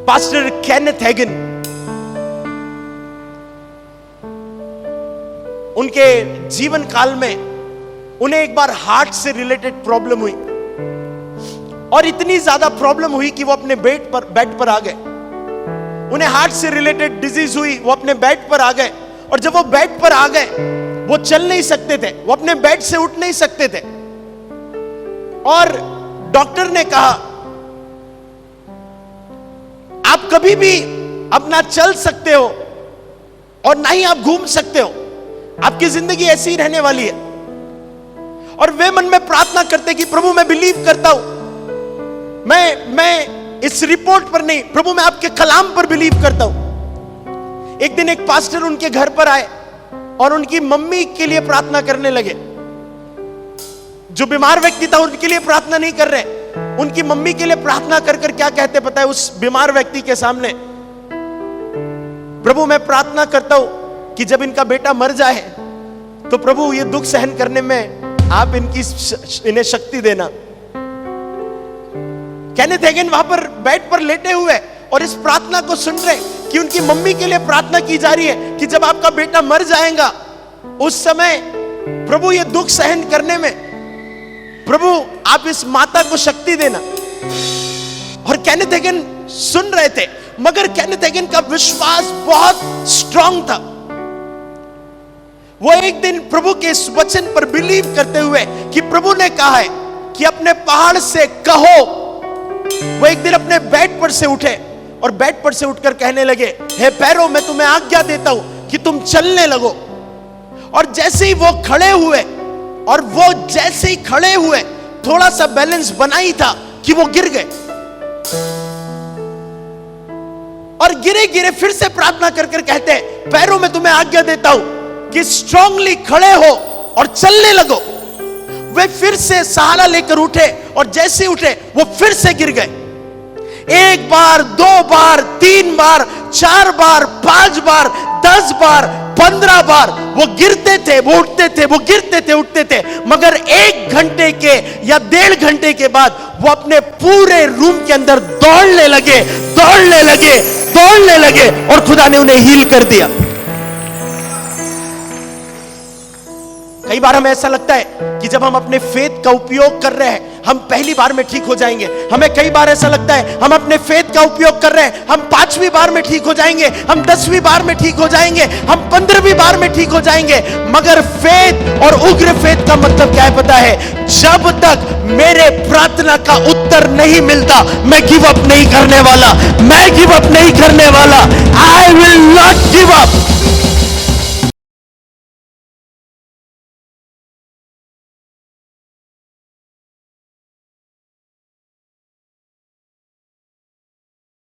Pastor Kenneth हैगिन, उनके जीवन काल में उन्हें एक बार हार्ट से रिलेटेड प्रॉब्लम हुई और इतनी ज्यादा प्रॉब्लम हुई कि वो अपने बेड पर आ गए। उन्हें हार्ट से रिलेटेड डिजीज हुई, वो अपने बेड पर आ गए और जब वो बेड पर आ गए वो चल नहीं सकते थे, वो अपने बेड से उठ नहीं सकते थे और डॉक्टर ने कहा आप कभी भी अब ना चल सकते हो और ना ही आप घूम सकते हो, आपकी जिंदगी ऐसी ही रहने वाली है। और वे मन में प्रार्थना करते कि प्रभु मैं बिलीव करता हूं, मैं इस रिपोर्ट पर नहीं, प्रभु मैं आपके कलाम पर बिलीव करता हूं। एक दिन एक पास्टर उनके घर पर आए और उनकी मम्मी के लिए प्रार्थना करने लगे। जो बीमार व्यक्ति था उनके लिए प्रार्थना नहीं कर रहे, उनकी मम्मी के लिए प्रार्थना कर कर क्या कहते पता है उस बीमार व्यक्ति के सामने, प्रभु मैं प्रार्थना करता हूं कि जब इनका बेटा मर जाए तो प्रभु ये दुख सहन करने में आप इन्हें शक्ति देना। केनेथ हैगिन वहां पर बेड पर लेटे हुए और इस प्रार्थना को सुन रहे कि उनकी मम्मी के लिए प्रार्थना की जा रही है कि जब आपका बेटा मर जाएगा उस समय प्रभु ये दुख सहन करने में प्रभु आप इस माता को शक्ति देना। और केनेथ हैगिन सुन रहे थे, मगर केनेथ हैगिन का विश्वास बहुत स्ट्रांग था। वो एक दिन प्रभु के इस वचन पर बिलीव करते हुए कि प्रभु ने कहा है कि अपने पहाड़ से कहो, वो एक दिन अपने बेड पर से उठे और बेड पर से उठकर कहने लगे हे पैरों मैं तुम्हें आज्ञा देता हूं कि तुम चलने लगो। और जैसे ही वो खड़े हुए और वो जैसे ही खड़े हुए थोड़ा सा बैलेंस बना ही था कि वो गिर गए और गिरे गिरे फिर से प्रार्थना कर कर कहते हैं पैरों में तुम्हें आज्ञा देता हूं कि स्ट्रांगली खड़े हो और चलने लगो। वे फिर से सहारा लेकर उठे और जैसे उठे वो फिर से गिर गए। एक बार, दो बार, 3 बार, 4 बार, 5 बार, 10 बार, 15 बार वो गिरते थे, वो उठते थे, वो गिरते थे, उठते थे, मगर 1 घंटे के या 1.5 घंटे के बाद वो अपने पूरे रूम के अंदर दौड़ने लगे, दौड़ने लगे, दौड़ने लगे और खुदा ने उन्हें हील कर दिया। कई बार हमें ऐसा लगता है कि जब हम अपने फेथ का उपयोग कर रहे हैं हम पहली बार में ठीक हो जाएंगे। हमें कई बार ऐसा लगता है हम अपने फेथ का उपयोग कर रहे हैं हम 5वीं बार में ठीक हो जाएंगे, हम 10वीं बार में ठीक हो जाएंगे, हम 15वीं बार में ठीक हो जाएंगे। मगर फेथ और उग्र फेथ का मतलब क्या है पता है? जब तक मेरे प्रार्थना का उत्तर नहीं मिलता मैं गिव अप नहीं करने वाला, मैं गिव अप नहीं करने वाला। I will not give up.